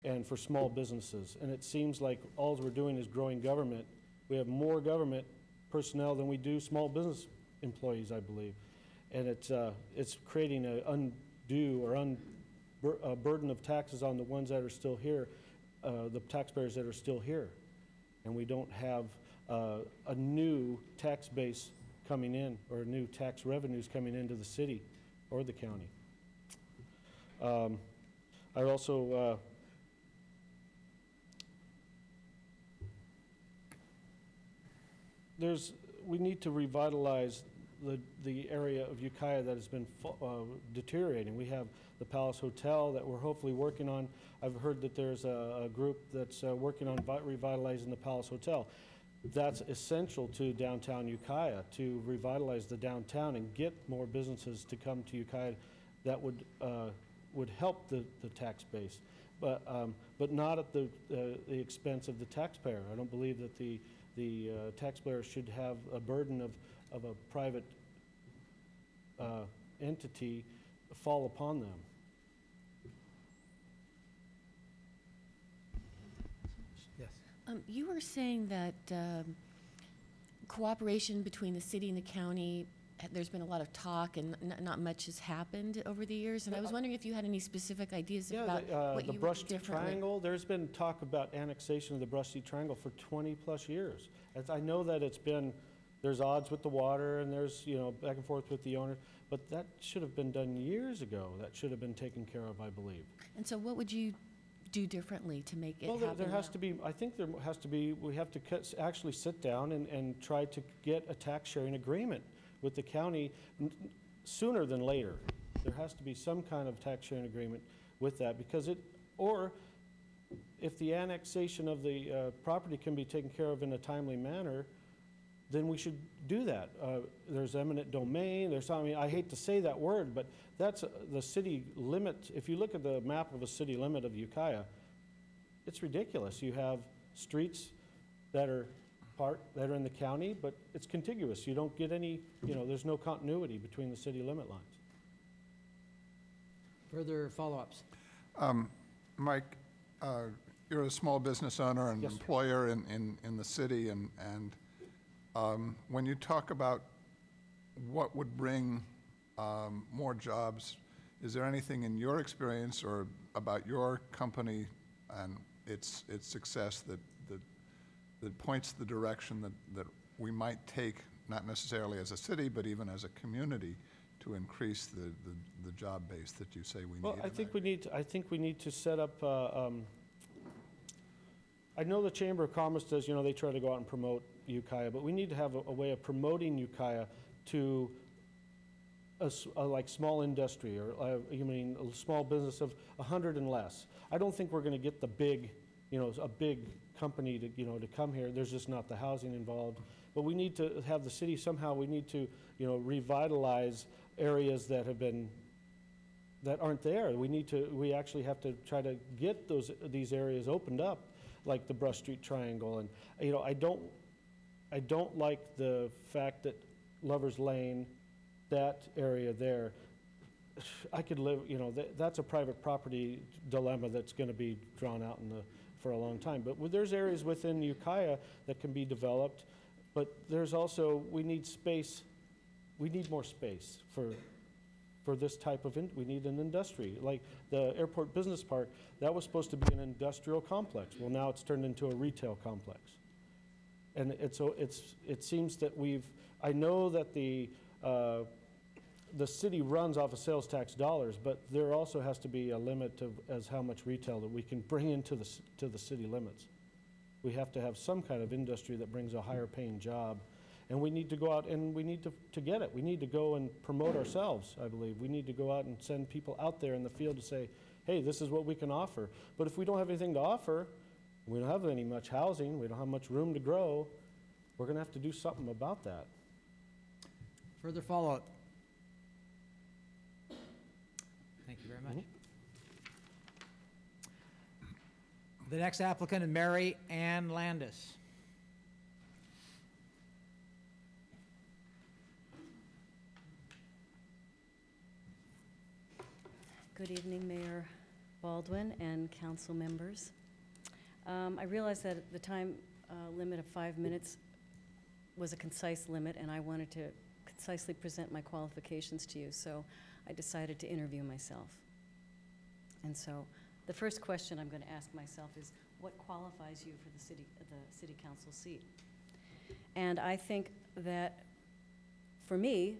and for small businesses. And it seems like all we're doing is growing government. We have more government personnel than we do small business employees, I believe. And it's creating an undue or burden of taxes on the ones that are still here, the taxpayers that are still here. And we don't have a new tax base coming in, or new tax revenues coming into the city or the county. I also we need to revitalize the area of Ukiah that has been deteriorating. We have the Palace Hotel that we're hopefully working on. I've heard that there's a group that's working on revitalizing the Palace Hotel. That's essential to downtown Ukiah, to revitalize the downtown and get more businesses to come to Ukiah. That would help the tax base, but not at the expense of the taxpayer. I don't believe that the taxpayer should have a burden of a private entity fall upon them. Yes. You were saying that cooperation between the city and the county, there's been a lot of talk and not much has happened over the years, and I was wondering if you had any specific ideas about what you would do differently. The Brush Triangle, there's been talk about annexation of the Brush Triangle for 20 plus years. I know that there's odds with the water and there's, back and forth with the owner, but that should have been done years ago. That should have been taken care of, I believe. And so what would you do differently to make it happen? Well, there has to be, I think there has to be, we have to actually sit down and try to get a tax sharing agreement with the county sooner than later. There has to be some kind of tax sharing agreement with that, because or if the annexation of the property can be taken care of in a timely manner, then we should do that. There's eminent domain, I hate to say that word, but that's the city limit. If you look at the map of a city limit of Ukiah, it's ridiculous. You have streets that are in the county, but it's contiguous. You don't get any, there's no continuity between the city limit lines. Further follow-ups? Mike, you're a small business owner and Yes. employer in the city, and when you talk about what would bring more jobs, is there anything in your experience or about your company and its success that points the direction that we might take, not necessarily as a city, but even as a community, to increase the job base that you say we need? Well, I think we need to set up. I know the Chamber of Commerce does. They try to go out and promote Ukiah, but we need to have a way of promoting Ukiah to like small industry, or a small business of 100 and less. I don't think we're going to get the big, a big company to come here. There's just not the housing involved. But we need to have the city somehow. We need to revitalize areas that aren't there. We actually have to try to get these areas opened up, like the Brush Street Triangle. And I don't like the fact that Lover's Lane, that area there, I could live, that's a private property dilemma that's going to be drawn out for a long time. But there's areas within Ukiah that can be developed, but there's also, we need space. We need more space for this type of, we need an industry. Like the Airport Business Park, that was supposed to be an industrial complex. Well, now it's turned into a retail complex. And it seems that I know that the city runs off of sales tax dollars, but there also has to be a limit as how much retail that we can bring into the city limits. We have to have some kind of industry that brings a higher paying job, and we need to go out and we need to get it. We need to go and promote ourselves, I believe. We need to go out and send people out there in the field to say, hey, this is what we can offer. But if we don't have anything to offer, we don't have much housing, we don't have much room to grow, we're going to have to do something about that. Further follow-up? Thank you very much. The next applicant is Mary Ann Landis. Good evening, Mayor, Baldwin and council members. I realized that the time limit of 5 minutes was a concise limit, and I wanted to concisely present my qualifications to you, so I decided to interview myself. And so the first question I'm going to ask myself is, what qualifies you for the city council seat? And I think that, for me,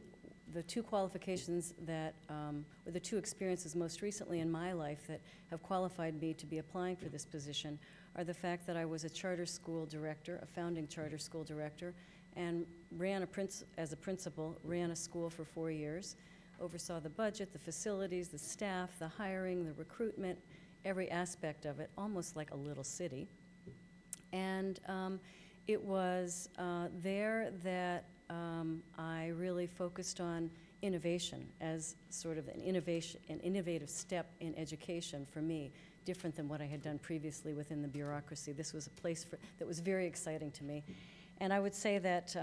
the two qualifications that, or the two experiences most recently in my life that have qualified me to be applying for this position are the fact that I was a charter school director, a founding charter school director, and as a principal, ran a school for 4 years, oversaw the budget, the facilities, the staff, the hiring, the recruitment, every aspect of it, almost like a little city. And it was there that I really focused on innovation as sort of an innovative step in education for me, different than what I had done previously within the bureaucracy. This was a place that was very exciting to me. And I would say that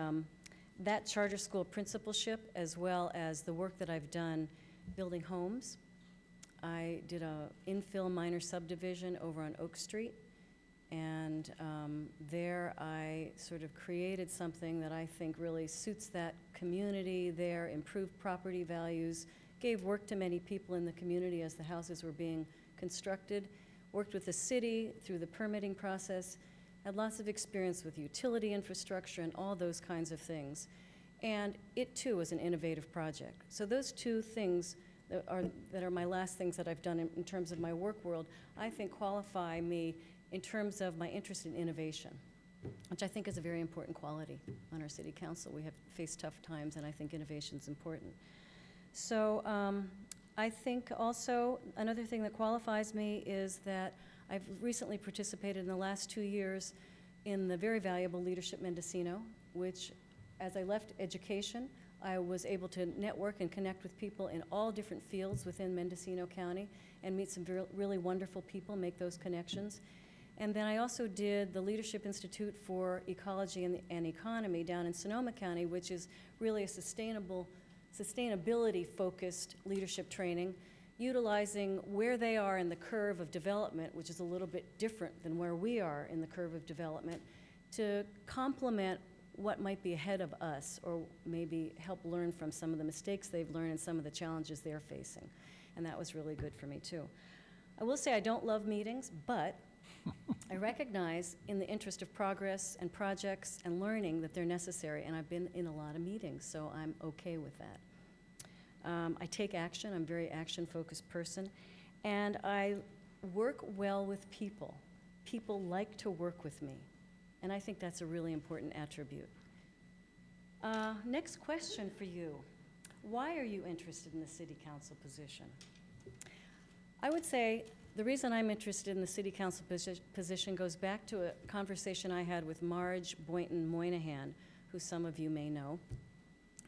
that charter school principalship, as well as the work that I've done building homes. I did a infill minor subdivision over on Oak Street, and there I sort of created something that I think really suits that community there, improved property values, gave work to many people in the community as the houses were being constructed, worked with the city through the permitting process, had lots of experience with utility infrastructure and all those kinds of things. And it too was an innovative project. So those two things that are my last things that I've done in terms of my work world, I think qualify me in terms of my interest in innovation, which I think is a very important quality on our city council. We have faced tough times, and I think innovation is important. So I think also another thing that qualifies me is that I've recently participated in the last 2 years in the very valuable Leadership Mendocino, which, as I left education, I was able to network and connect with people in all different fields within Mendocino County and meet some really wonderful people, make those connections. And then I also did the Leadership Institute for Ecology and Economy down in Sonoma County, which is really a sustainability-focused leadership training, utilizing where they are in the curve of development, which is a little bit different than where we are in the curve of development, to complement what might be ahead of us, or maybe help learn from some of the mistakes they've learned and some of the challenges they're facing. And that was really good for me too. I will say I don't love meetings, but I recognize in the interest of progress and projects and learning that they're necessary, and I've been in a lot of meetings, so I'm okay with that. I take action. I'm a very action-focused person, and I work well with people. People like to work with me, and I think that's a really important attribute. Next question for you. Why are you interested in the city council position? I would say the reason I'm interested in the city council position goes back to a conversation I had with Marge Boynton Moynihan, who some of you may know.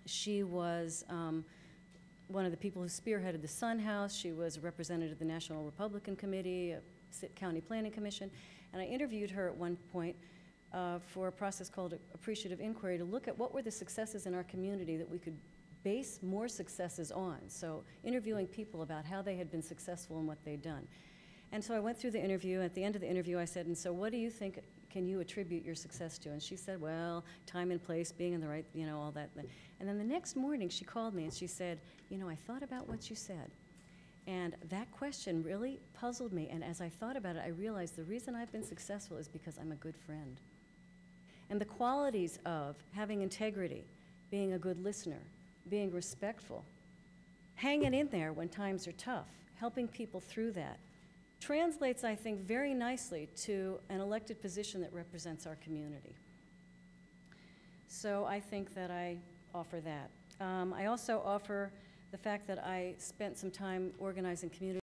She was one of the people who spearheaded the Sun House. She was a representative of the National Republican Committee, a County Planning Commission, and I interviewed her at one point for a process called Appreciative Inquiry to look at what were the successes in our community that we could base more successes on. So interviewing people about how they had been successful and what they'd done. And so I went through the interview. At the end of the interview, I said, and so what do you think can you attribute your success to? And she said, well, time and place, being in the right, all that. And then the next morning, she called me and she said, I thought about what you said. And that question really puzzled me. And as I thought about it, I realized the reason I've been successful is because I'm a good friend. And the qualities of having integrity, being a good listener, being respectful, hanging in there when times are tough, helping people through that, translates, I think, very nicely to an elected position that represents our community. So I think that I offer that. I also offer the fact that I spent some time organizing community